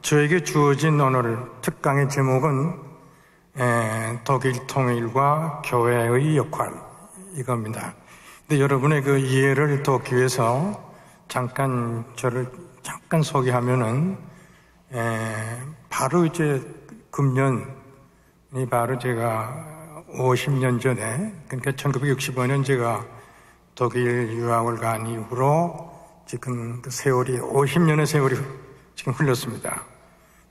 저에게 주어진 오늘 특강의 제목은 독일 통일과 교회의 역할, 이겁니다. 근데 여러분의 그 이해를 돕기 위해서 저를 잠깐 소개하면은 바로 이제 금년이 바로 제가 50년 전에, 그러니까 1965년 제가 독일 유학을 간 이후로 지금 그 세월이 50년의 세월이 지금 흘렀습니다.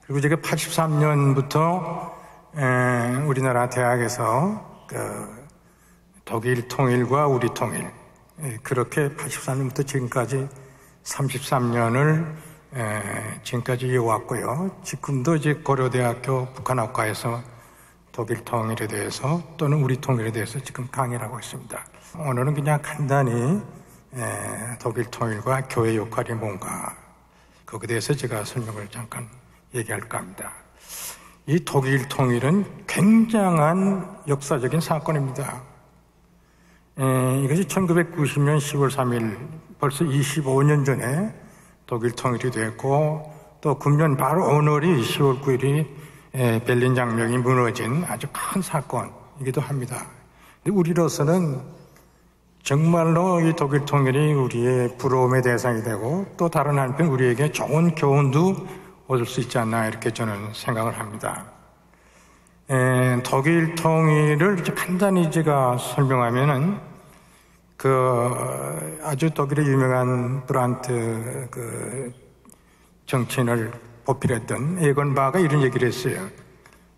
그리고 제가 83년부터 우리나라 대학에서 그 독일 통일과 우리 통일, 그렇게 83년부터 지금까지 33년을 지금까지 이어왔고요. 지금도 이제 고려대학교 북한학과에서 독일 통일에 대해서 또는 우리 통일에 대해서 지금 강의를 하고 있습니다. 오늘은 그냥 간단히 독일 통일과 교회 역할이 뭔가, 거기에 대해서 제가 설명을 잠깐 얘기할까 합니다. 이 독일 통일은 굉장한 역사적인 사건입니다. 이것이 1990년 10월 3일, 벌써 25년 전에 독일 통일이 됐고, 또 금년 바로 오늘이 10월 9일이 베를린 장벽이 무너진 아주 큰 사건이기도 합니다. 근데 우리로서는 정말로 이 독일 통일이 우리의 부러움의 대상이 되고, 또 다른 한편 우리에게 좋은 교훈도 얻을 수 있지 않나, 이렇게 저는 생각을 합니다. 독일 통일을 간단히 제가 설명하면은, 아주 독일의 유명한 브란트 정치인을 보필했던 에건바가 이런 얘기를 했어요.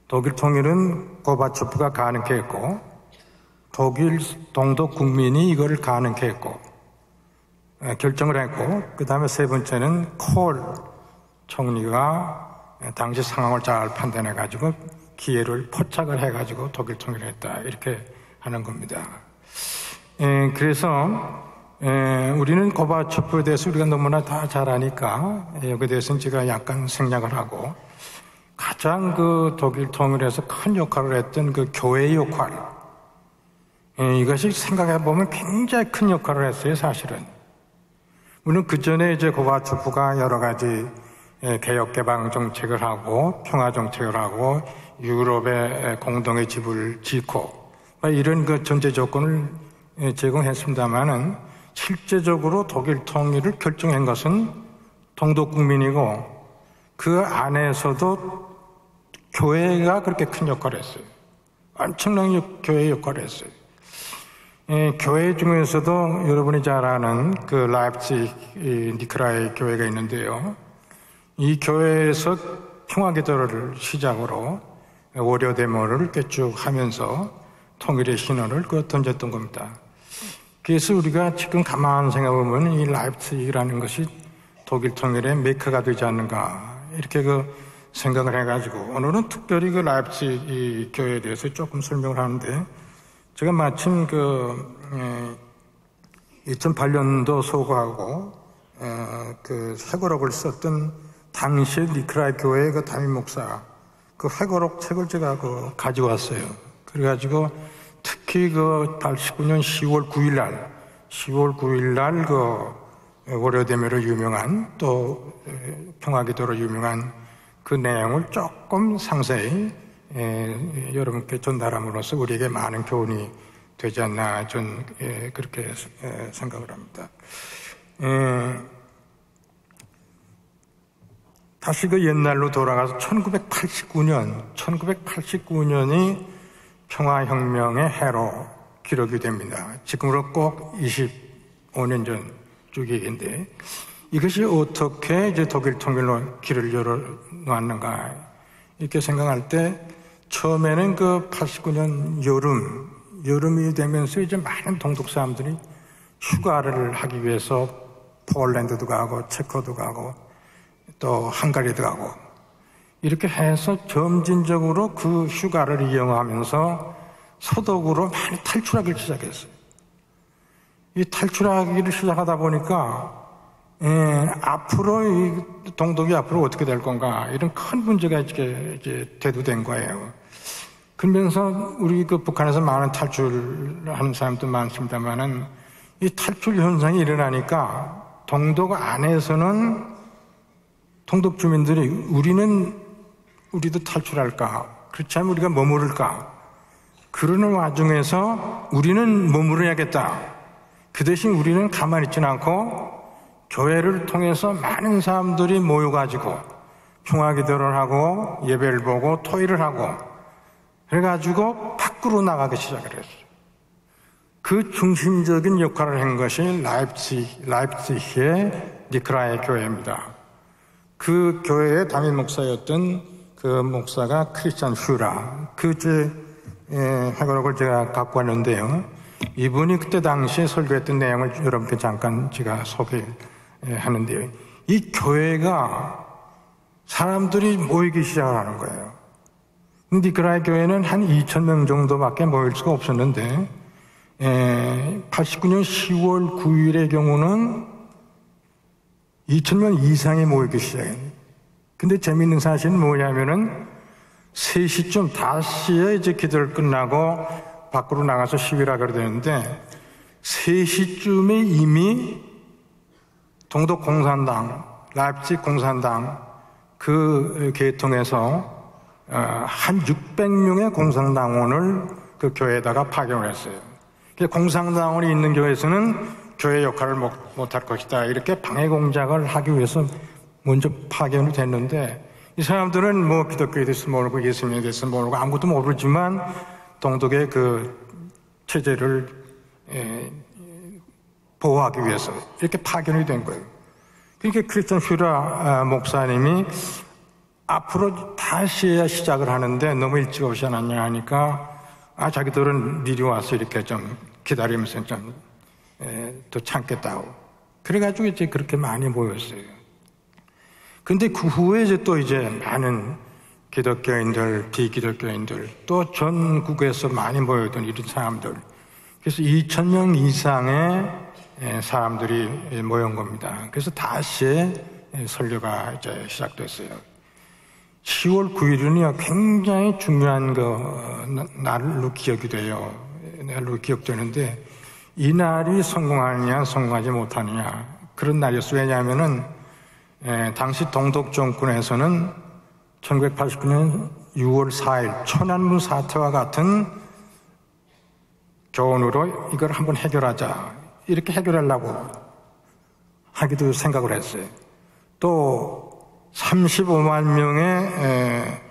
독일 통일은 고바초프가 가능케 했고, 독일 동독 국민이 이거를 가능케 했고, 결정을 했고, 그 다음에 세 번째는 콜 총리가 당시 상황을 잘 판단해가지고 기회를 포착을 해가지고 독일 통일을 했다, 이렇게 하는 겁니다. 그래서 우리는 고바초프에 대해서 우리가 너무나 다 잘 아니까 여기에 대해서는 제가 약간 생략을 하고, 가장 그 독일 통일에서 큰 역할을 했던 그 교회의 역할, 이것이 생각해보면 굉장히 큰 역할을 했어요, 사실은. 물론 그 전에 이제 고바초프가 여러 가지 개혁 개방 정책을 하고 평화 정책을 하고 유럽의 공동의 집을 짓고 이런 그 전제 조건을 제공했습니다만은, 실제적으로 독일 통일을 결정한 것은 동독 국민이고, 그 안에서도 교회가 그렇게 큰 역할을 했어요. 엄청난 교회의 역할을 했어요. 교회 중에서도 여러분이 잘 아는 그 라입치히 니크라이 교회가 있는데요. 이 교회에서 평화기도를 시작으로 월요 데모를 쭉 하면서 통일의 신호를 던졌던 겁니다. 그래서 우리가 지금 가만 생각해보면 이 라입치히라는 것이 독일 통일의 메카가 되지 않는가, 이렇게 생각을 해가지고 오늘은 특별히 그 라입치히 교회에 대해서 조금 설명을 하는데, 제가 마침 2008년도 소거하고 그 회고록을 썼던 당시의 니크라이 교회의 그 담임 목사 그 회고록 책을 제가 가지고 왔어요. 그래가지고 특히 89년 10월 9일 날 월요대묘로 유명한, 또 평화기도로 유명한 그 내용을 조금 상세히 여러분께 전달함으로써 우리에게 많은 교훈이 되지 않나, 전 그렇게 생각을 합니다. 다시 옛날로 돌아가서 1989년이 평화혁명의 해로 기록이 됩니다. 지금으로 꼭 25년 전 쪽인데, 이것이 어떻게 이제 독일 통일로 길을 열어놨는가, 이렇게 생각할 때, 처음에는 89년 여름이 되면서 이제 많은 동독 사람들이 휴가를 하기 위해서 폴란드도 가고, 체코도 가고, 또 헝가리도 가고, 이렇게 해서 점진적으로 그 휴가를 이용하면서 서독으로 많이 탈출하기를 시작했어요. 이 탈출하기를 시작하다 보니까 앞으로 이 동독이 앞으로 어떻게 될 건가, 이런 큰 문제가 이제 대두된 거예요. 그러면서 우리 북한에서 많은 탈출하는 사람도 많습니다만은, 이 탈출 현상이 일어나니까 동독 안에서는 동독 주민들이 우리도 탈출할까? 그렇지 않으면 우리가 머무를까? 그러는 와중에서 우리는 머무러야겠다. 그 대신 우리는 가만히 있지는 않고 교회를 통해서 많은 사람들이 모여가지고 평화기도를 하고 예배를 보고 토의를 하고 그래가지고 밖으로 나가기 시작을 했어요. 그 중심적인 역할을 한 것이 라입치히의 니크라의 교회입니다. 그 교회의 담임 목사였던 그 목사가 크리스찬 슈라, 회고록을 제가 갖고 왔는데요. 이분이 그때 당시에 설교했던 내용을 여러분께 잠깐 제가 소개하는데요. 이 교회가 사람들이 모이기 시작하는 거예요. 니크라의 교회는 한 2,000명 정도밖에 모일 수가 없었는데 89년 10월 9일의 경우는 2,000명 이상이 모이기 시작해요. 근데 재미있는 사실은 뭐냐면은 3시쯤, 5시에 이제 기도를 끝나고 밖으로 나가서 시위를 하게 되는데 3시쯤에 이미 동독 공산당, 라입치히 공산당 그 계통에서 한 600명의 공산당원을 그 교회에다가 파견을 했어요. 공산당원이 있는 교회에서는 교회 역할을 못할 것이다. 이렇게 방해 공작을 하기 위해서 먼저 파견이 됐는데 이 사람들은 뭐 기독교에 대해서 모르고 예수님에 대해서 모르고 아무것도 모르지만 동독의 그 체제를 보호하기 위해서 이렇게 파견이 된 거예요. 그러니까 크리스찬 슈라 목사님이 앞으로 다시 해야 시작을 하는데 너무 일찍 오지 않았냐 하니까 자기들은 미리 와서 이렇게 좀 기다리면서 좀 또 참겠다고. 그래가지고 이제 그렇게 많이 모였어요. 근데 그 후에 이제 많은 기독교인들, 비기독교인들, 또 전국에서 많이 모였던 이런 사람들. 그래서 2,000명 이상의 사람들이 모인 겁니다. 그래서 다시 설교가 이제 시작됐어요. 10월 9일은요, 굉장히 중요한 날로 기억이 돼요. 날로 기억되는데, 이 날이 성공하느냐, 성공하지 못하느냐, 그런 날이었어요. 왜냐하면은, 당시 동독 정권에서는 1989년 6월 4일 천안문 사태와 같은 교훈으로 이걸 한번 해결하자. 이렇게 해결하려고 하기도 생각을 했어요. 또 35만 명의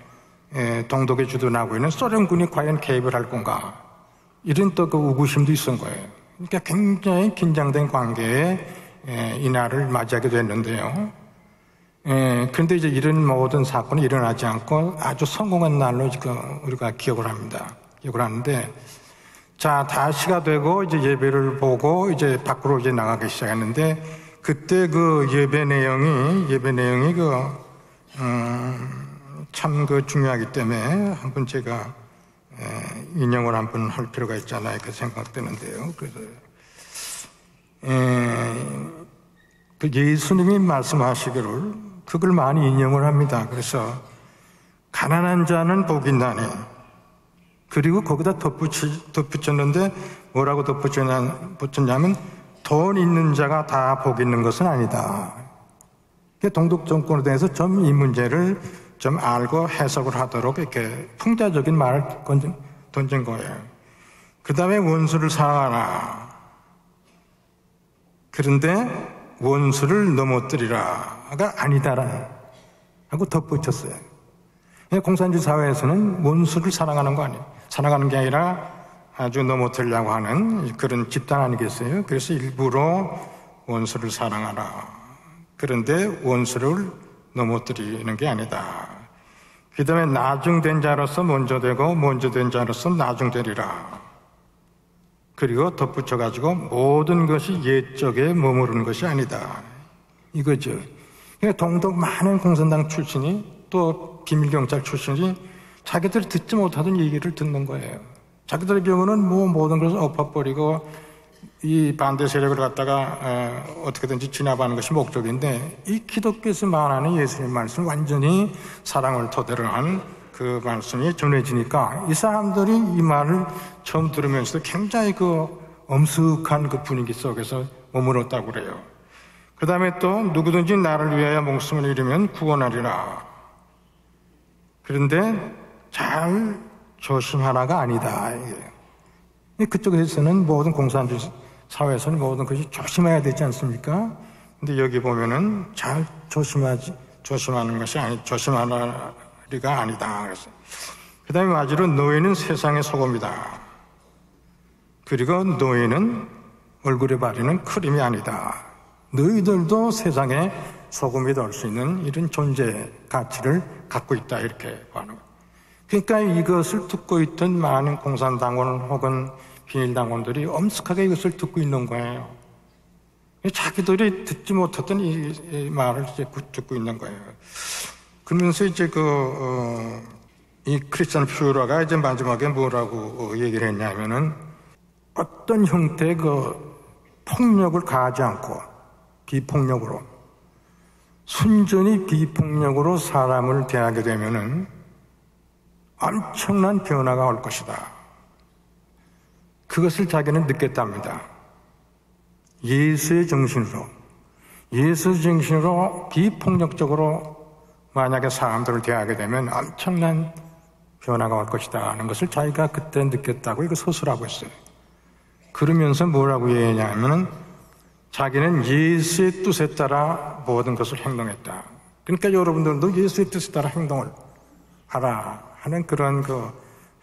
동독에 주둔하고 있는 소련군이 과연 개입을 할 건가? 이런 또 그 의구심도 있었던 거예요. 그러니까 굉장히 긴장된 관계에 이 날을 맞이하게 됐는데요. 그런데 이제 이런 모든 사건이 일어나지 않고 아주 성공한 날로 우리가 기억을 합니다. 기억을 하는데, 자, 다시가 되고 이제 예배를 보고 이제 밖으로 이제 나가기 시작했는데, 그때 그 예배 내용이 참 중요하기 때문에 한번 제가 인용을 한번 할 필요가 있잖아요. 그 생각되는데요. 그래서 그 예수님이 말씀하시기를 그걸 많이 인용을 합니다. 그래서 가난한 자는 복이 나네. 그리고 거기다 덧붙였는데 뭐라고 덧붙였냐면 돈 있는 자가 다 복 있는 것은 아니다. 동독 정권에 대해서 좀 이 문제를 좀 알고 해석을 하도록 이렇게 풍자적인 말을 던진 거예요. 그 다음에 원수를 사랑하라. 그런데 원수를 넘어뜨리라가 아니다라 하고 덧붙였어요. 공산주의 사회에서는 원수를 사랑하는 거 아니에요. 사랑하는 게 아니라 아주 넘어뜨리려고 하는 그런 집단 아니겠어요? 그래서 일부러 원수를 사랑하라. 그런데 원수를 넘어뜨리는 게 아니다. 그 다음에 나중된 자로서 먼저 되고 먼저 된 자로서 나중되리라. 그리고 덧붙여가지고 모든 것이 옛적에 머무르는 것이 아니다. 이거죠. 동독 많은 공산당 출신이 또 비밀경찰 출신이 자기들이 듣지 못하던 얘기를 듣는 거예요. 자기들의 경우는 모든 것을 엎어버리고 이 반대 세력을 갖다가 어떻게든지 진압하는 것이 목적인데, 이 기독교에서 말하는 예수님 말씀, 완전히 사랑을 토대로 한 그 말씀이 전해지니까 이 사람들이 이 말을 처음 들으면서도 굉장히 그 엄숙한 그 분위기 속에서 머물렀다고 그래요. 그 다음에 또 누구든지 나를 위하여 목숨을 잃으면 구원하리라. 그런데 잘 조심하라가 아니다. 그쪽에서는 모든 공산주의 사회에서는 모든 것이 조심해야 되지 않습니까? 근데 여기 보면은 잘 조심하는 것이 조심하리가 아니다. 그 다음에 마지로 너희는 세상의 소금이다. 그리고 너희는 얼굴에 바르는 크림이 아니다. 너희들도 세상의 소금이 될 수 있는 이런 존재 가치를 갖고 있다. 이렇게 하는 거예요. 그러니까 이것을 듣고 있던 많은 공산당원 혹은 비밀당원들이 엄숙하게 이것을 듣고 있는 거예요. 자기들이 듣지 못했던 이 말을 이제 듣고 있는 거예요. 그러면서 이제 이 크리스찬 퓨러가 이제 마지막에 뭐라고 얘기를 했냐면은 어떤 형태의 폭력을 가하지 않고 비폭력으로 순전히 비폭력으로 사람을 대하게 되면은 엄청난 변화가 올 것이다. 그것을 자기는 느꼈답니다. 예수의 정신으로 비폭력적으로 만약에 사람들을 대하게 되면 엄청난 변화가 올 것이다 하는 것을 자기가 그때 느꼈다고 이거 서술하고 있어요. 그러면서 뭐라고 얘기하냐면은 자기는 예수의 뜻에 따라 모든 것을 행동했다. 그러니까 여러분들도 예수의 뜻에 따라 행동을 하라 하는 그런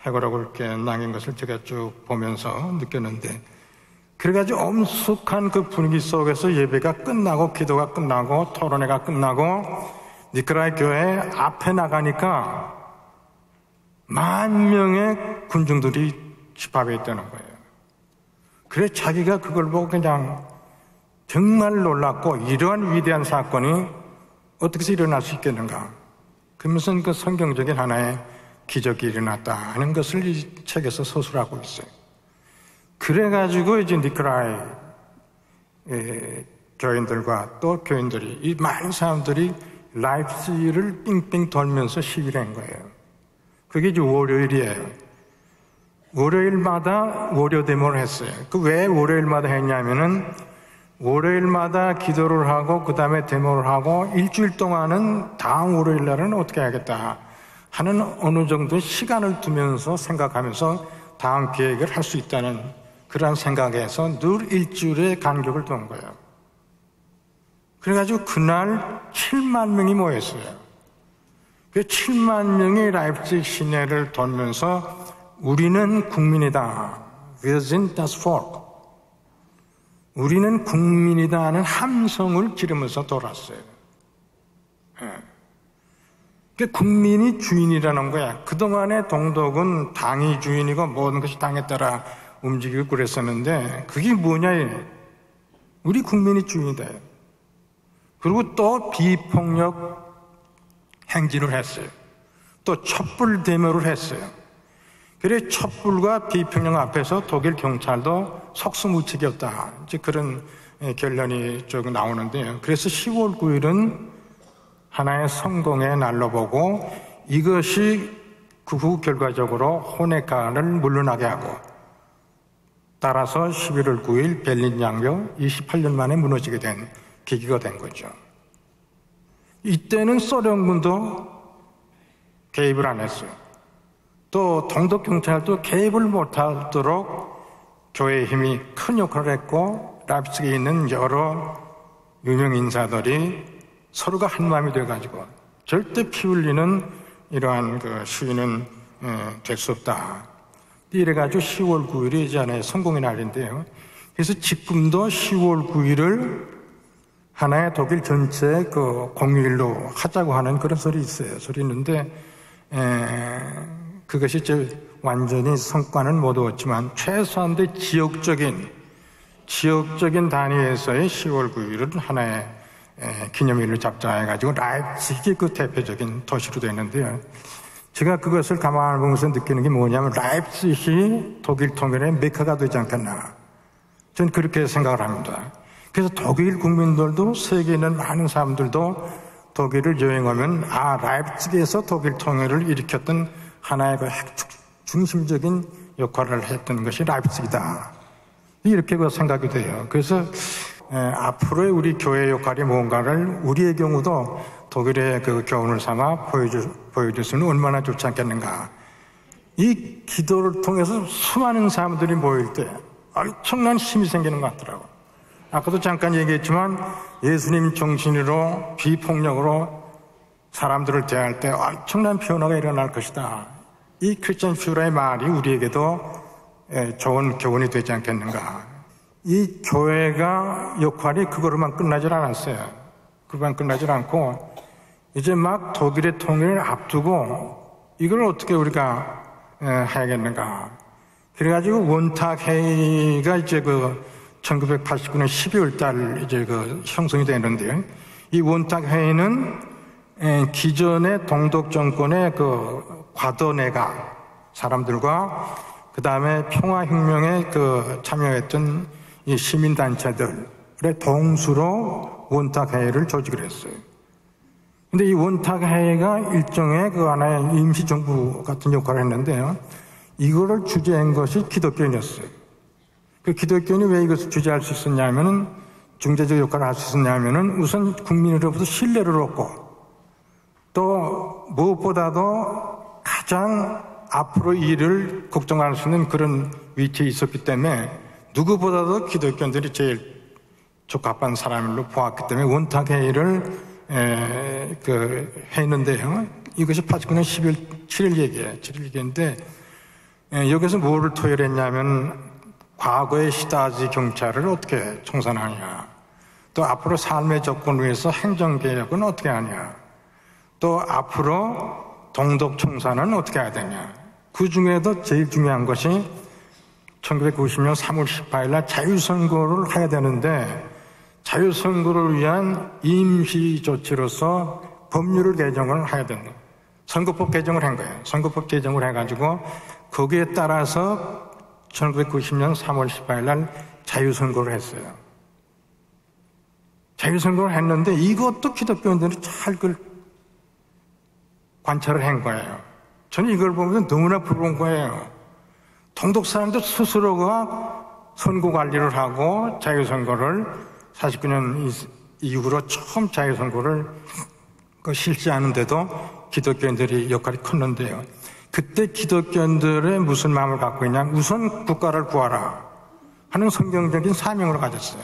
해고라고 이렇게 남긴 것을 제가 쭉 보면서 느꼈는데, 그래가지고 엄숙한 그 분위기 속에서 예배가 끝나고 기도가 끝나고 토론회가 끝나고 니카라이 교회 앞에 나가니까 10,000명의 군중들이 집합해 있다는 거예요. 그래 자기가 그걸 보고 그냥 정말 놀랐고, 이러한 위대한 사건이 어떻게 해서 일어날 수 있겠는가. 그러면서 그 성경적인 하나의 기적이 일어났다 하는 것을 이 책에서 서술하고 있어요. 그래가지고 이제 니카라이 교인들과 또 교인들이, 이 많은 사람들이 라이프치히를 빙빙 돌면서 시위를 한 거예요. 그게 이제 월요일이에요. 월요일마다 월요 데모를 했어요. 왜 월요일마다 했냐면은 월요일마다 기도를 하고 그 다음에 데모를 하고 일주일 동안은 다음 월요일 날은 어떻게 해야겠다 하는 어느 정도의 시간을 두면서 생각하면서 다음 계획을 할 수 있다는 그런 생각에서 늘 일주일의 간격을 둔 거예요. 그래가지고 그날 7만 명이 모였어요. 그 7만 명이 라이프치히 시내를 돌면서 우리는 국민이다. Wir sind das Volk. 우리는 국민이다 하는 함성을 지르면서 돌았어요. 그 국민이 주인이라는 거야. 그동안의 동독은 당이 주인이고 모든 것이 당에 따라 움직이고 그랬었는데, 그게 뭐냐, 우리 국민이 주인이다. 그리고 또 비폭력 행진을 했어요. 또 촛불 데모를 했어요. 그래 촛불과 비평령 앞에서 독일 경찰도 속수무책이었다. 이제 그런 결론이 좀 나오는데요. 그래서 10월 9일은 하나의 성공의 날로 보고, 이것이 그 후 결과적으로 호네카를 물러나게 하고, 따라서 11월 9일 베를린 장벽 28년 만에 무너지게 된 계기가 된 거죠. 이때는 소련군도 개입을 안 했어요. 또 동독 경찰도 개입을 못하도록 교회의 힘이 큰 역할을 했고, 라이프치히에 있는 여러 유명 인사들이 서로가 한 마음이 돼가지고 절대 피 흘리는 이러한 시위는 될 수 없다. 이래가지고 10월 9일이 이전에 성공의 날인데요. 그래서 지금도 10월 9일을 하나의 독일 전체 공휴일로 하자고 하는 그런 소리 있어요. 소리 있는데, 그것이 이제 완전히 성과는 못 얻었지만 최소한도 지역적인 단위에서의 10월 9일은 하나의 기념일로 잡자해가지고 라이프치히 그 대표적인 도시로 되는데요. 제가 그것을 가만히 보면서 느끼는 게 뭐냐면, 라이프치히 독일 통일의 메카가 되지 않겠나. 저는 그렇게 생각을 합니다. 그래서 독일 국민들도, 세계에 있는 많은 사람들도 독일을 여행하면 라이프치히에서 독일 통일을 일으켰던 하나의 중심적인 역할을 했던 것이 라이프치히다. 이렇게 생각이 돼요. 그래서 앞으로의 우리 교회 역할이 뭔가를 우리의 경우도 독일의 그 교훈을 삼아 보여줄 수는 얼마나 좋지 않겠는가. 이 기도를 통해서 수많은 사람들이 모일 때 엄청난 힘이 생기는 것 같더라고. 아까도 잠깐 얘기했지만 예수님 정신으로 비폭력으로 사람들을 대할 때 엄청난 변화가 일어날 것이다. 이 크리스천 퓨러의 말이 우리에게도 좋은 교훈이 되지 않겠는가. 이 교회가 역할이 그거로만 끝나질 않았어요. 그것만 끝나질 않고 이제 막 독일의 통일을 앞두고 이걸 어떻게 우리가 해야겠는가. 그래가지고 원탁 회의가 이제 1989년 12월 달 이제 형성이 되는데요. 이 원탁 회의는 기존의 동독 정권의 과도내가 사람들과 그 다음에 평화혁명에 참여했던 이 시민단체들의 동수로 원탁회의를 조직을 했어요. 근데 이 원탁회의가 일종의 하나의 임시정부 같은 역할을 했는데요. 이거를 주재한 것이 기독교인이었어요. 그 기독교인이 왜 이것을 주재할 수 있었냐면은, 중재적 역할을 할 수 있었냐면은, 우선 국민으로부터 신뢰를 얻고, 또 무엇보다도 가장 앞으로 일을 걱정할 수 있는 그런 위치에 있었기 때문에 누구보다도 기독교인들이 제일 적합한 사람으로 보았기 때문에 원탁회의를 했는데요. 이것이 89년 12월 7일 얘기인데 여기서 뭐를 토의했냐면 과거의 시다지 경찰을 어떻게 청산하냐, 또 앞으로 삶의 조건을 위해서 행정개혁은 어떻게 하냐, 또 앞으로 동독 청산은 어떻게 해야 되냐. 그 중에도 제일 중요한 것이 1990년 3월 18일 날 자유선거를 해야 되는데 자유선거를 위한 임시조치로서 법률을 개정을 해야 된다. 선거법 개정을 한 거예요. 선거법 개정을 해가지고 거기에 따라서 1990년 3월 18일 날 자유선거를 했어요. 자유선거를 했는데 이것도 기독교인들이 잘 관찰을 한 거예요. 저는 이걸 보면서 너무나 부러운 거예요. 동독 사람들 스스로가 선거 관리를 하고 자유선거를 49년 이후로 처음 자유선거를 실시하는데도 기독교인들이 역할이 컸는데요. 그때 기독교인들의 무슨 마음을 갖고 있냐, 우선 국가를 구하라 하는 성경적인 사명을 가졌어요.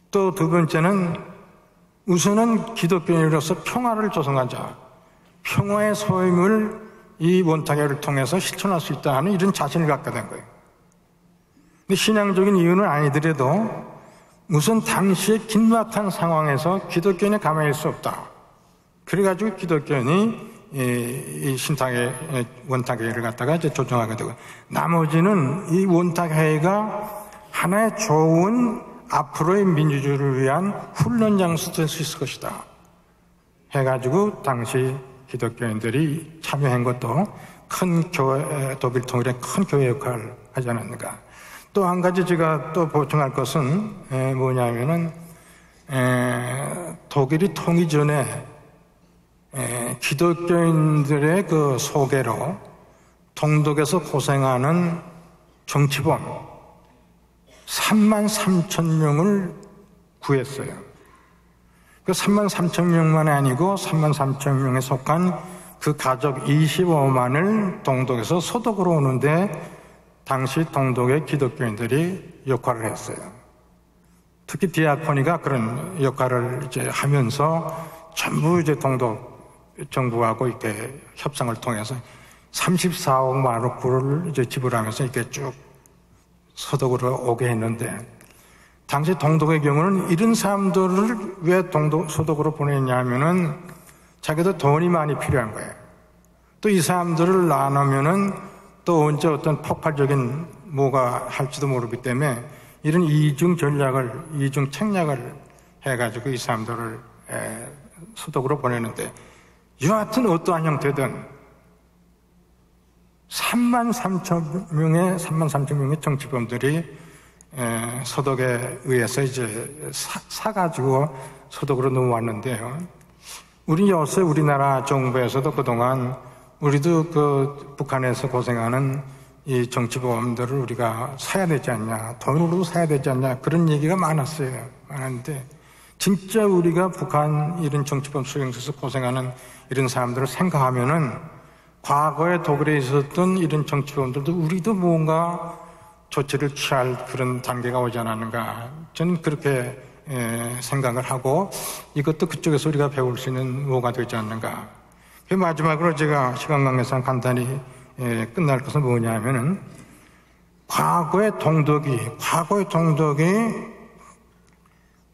또 두 번째는 우선은 기독교인으로서 평화를 조성하자, 평화의 소임을 이 원탁회를 통해서 실천할 수 있다 하는 이런 자신을 갖게 된 거예요. 근데 신앙적인 이유는 아니더라도 우선 당시의 긴박한 상황에서 기독교인이 가만히 있을 수 없다. 그래가지고 기독교인이 이 신탁회, 원탁회를 갖다가 이제 조정하게 되고, 나머지는 이 원탁회가 하나의 좋은 앞으로의 민주주의를 위한 훈련 장소 될 수 있을 것이다 해가지고 당시 기독교인들이 참여한 것도 큰 교회, 독일 통일의 큰 교회 역할을 하지 않았는가. 또 한 가지 제가 또 보충할 것은 뭐냐면은 독일이 통일 전에 기독교인들의 그 소개로 동독에서 고생하는 정치범 33,000명을 구했어요. 그 33,000명만이 아니고 33,000명에 속한 그 가족 25만을 동독에서 소독으로 오는데 당시 동독의 기독교인들이 역할을 했어요. 특히 디아코니가 그런 역할을 이제 하면서 전부 이제 동독 정부하고 이렇게 협상을 통해서 34억 마르크를 이제 지불하면서 이렇게 쭉 소독으로 오게 했는데, 당시 동독의 경우는 이런 사람들을 왜 소독으로 보냈냐면은 자기도 돈이 많이 필요한 거예요. 또 이 사람들을 나누면은 또 언제 어떤 폭발적인 뭐가 할지도 모르기 때문에 이런 이중 책략을 해가지고 이 사람들을 소독으로 보내는데, 여하튼 어떠한 형태든 33,000명의 정치범들이 소독에 의해서 이제 사가지고 소독으로 넘어왔는데요. 우리나라 정부에서도 그동안 우리도 그 북한에서 고생하는 이 정치보험들을 우리가 사야 되지 않냐, 돈으로도 사야 되지 않냐, 그런 얘기가 많았어요. 많았는데, 진짜 우리가 북한 이런 정치보험 수용소에서 고생하는 이런 사람들을 생각하면은, 과거에 독일에 있었던 이런 정치보험들도 우리도 뭔가 조치를 취할 그런 단계가 오지 않았는가. 저는 그렇게 생각을 하고, 이것도 그쪽에서 우리가 배울 수 있는 뭐가 되지 않는가. 마지막으로 제가 시간 관계상 간단히 끝날 것은 뭐냐면은, 과거의 동독이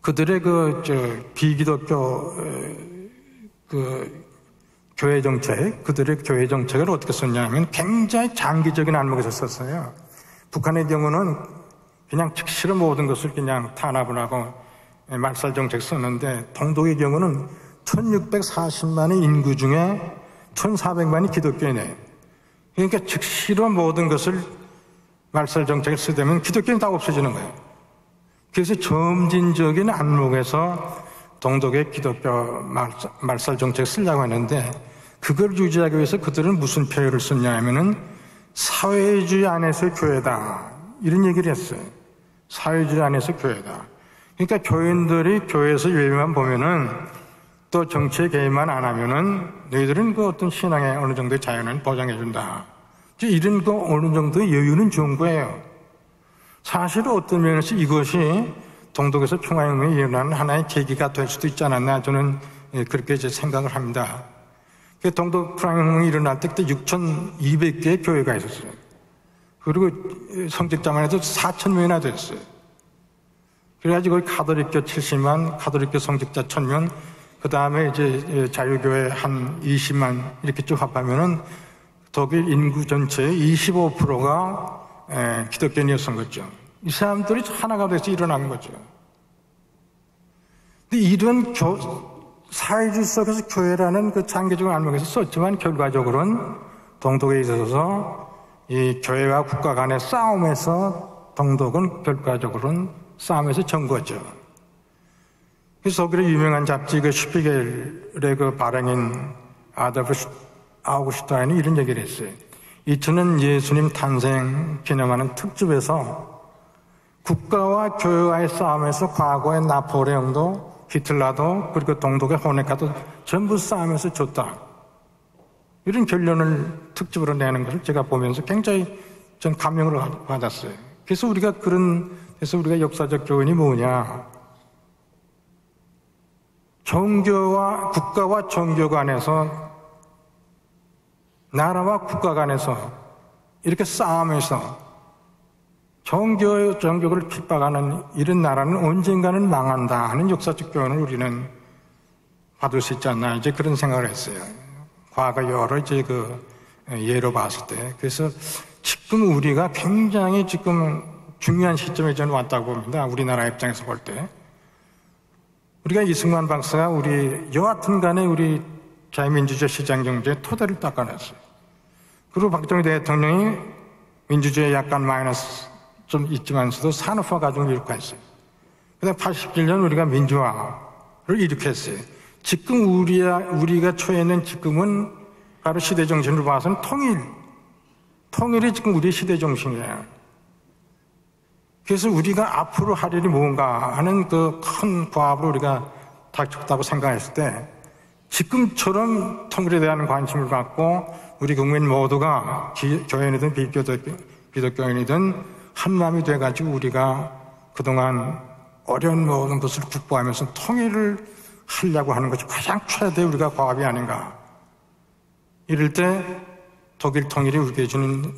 그들의 비기독교 교회 정책, 그들의 교회 정책을 어떻게 썼냐면 굉장히 장기적인 안목에서 썼어요. 북한의 경우는 그냥 즉시로 모든 것을 그냥 탄압을 하고 말살 정책 썼는데, 동독의 경우는 1640만의 인구 중에 1400만이 기독교인이에요. 그러니까 즉시로 모든 것을 말살 정책을 쓰되면 기독교인 다 없어지는 거예요. 그래서 점진적인 안목에서 동독의 기독교 말살 정책을 쓰려고 했는데, 그걸 유지하기 위해서 그들은 무슨 표현을 썼냐 하면은 사회주의 안에서 교회다, 이런 얘기를 했어요. 사회주의 안에서 교회다. 그러니까 교인들이 교회에서 예배만 보면은, 또 정치에 개입만 안 하면은 너희들은 그 어떤 신앙의 어느 정도의 자유는 보장해준다. 이런 어느 정도의 여유는 좋은 거예요. 사실 어떤 면에서 이것이 동독에서 평화혁명이 일어나는 하나의 계기가 될 수도 있지 않았나, 저는 그렇게 이제 생각을 합니다. 동독 평화혁명이 일어날 때 그때 6,200개의 교회가 있었어요. 그리고 성직자만 해도 4,000명이나 됐어요. 그래가지고 가톨릭교 70만, 가톨릭교 성직자 1,000명, 그 다음에 이제 자유교회 한 20만 이렇게 쭉 합하면은 독일 인구 전체의 25%가 기독교인이었던 거죠. 이 사람들이 하나가 돼서 일어난 거죠. 근데 이런 사회주의 속에서 교회라는 그 장기적인 안목에서 썼지만, 결과적으로는 동독에 있어서 이 교회와 국가 간의 싸움에서 동독은 결과적으로는 싸움에서 전 거죠. 그래서 독일의 유명한 잡지 슈피겔의 발행인 아돌프 아우구슈타인이 이런 얘기를 했어요. 2000년 예수님 탄생 기념하는 특집에서 국가와 교회와의 싸움에서 과거의 나폴레옹도 히틀러도 그리고 동독의 호네카도 전부 싸움에서 졌다, 이런 결론을 특집으로 내는 것을 제가 보면서 굉장히 전 감명을 받았어요. 그래서 우리가 역사적 교훈이 뭐냐, 국가와 종교 간에서, 나라와 국가 간에서 이렇게 싸움에서 종교를 핍박하는 이런 나라는 언젠가는 망한다 하는 역사적 교훈을 우리는 받을 수 있지 않나, 이제 그런 생각을 했어요. 과거 여러 이제 예로 봤을 때. 그래서 지금 우리가 굉장히 중요한 시점에 저는 왔다고 봅니다. 우리나라 입장에서 볼 때. 우리가 이승만 박사가 여하튼 간에 우리 자유민주주의 시장경제의 토대를 닦아냈어요. 그리고 박정희 대통령이 민주주의에 약간 마이너스 좀 있지만서도 산업화 과정을 이룩했어요. 그 다음에 87년 우리가 민주화를 이룩했어요. 지금 우리가 처해 있는 지금은 바로 시대정신으로 봐서는 통일이 지금 우리의 시대정신이에요. 그래서 우리가 앞으로 할 일이 뭔가 하는 그 큰 과업을 우리가 닥쳤다고 생각했을 때, 지금처럼 통일에 대한 관심을 갖고 우리 국민 모두가 교인이든 비기독교인이든 한마음이 돼가지고 우리가 그동안 어려운 모든 것을 극복하면서 통일을 하려고 하는 것이 가장 최대의 우리가 과업이 아닌가. 이럴 때 독일 통일이 우리에게 주는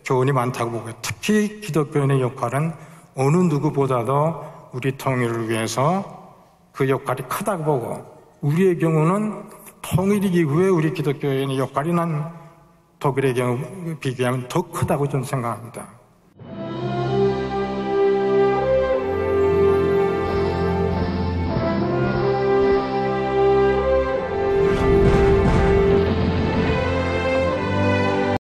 교훈이 많다고 보고요. 특히 기독교인의 역할은 어느 누구보다도 우리 통일을 위해서 그 역할이 크다고 보고, 우리의 경우는 통일 이후에 우리 기독교인의 역할이 난 독일의 경우 비교하면 더 크다고 저는 생각합니다.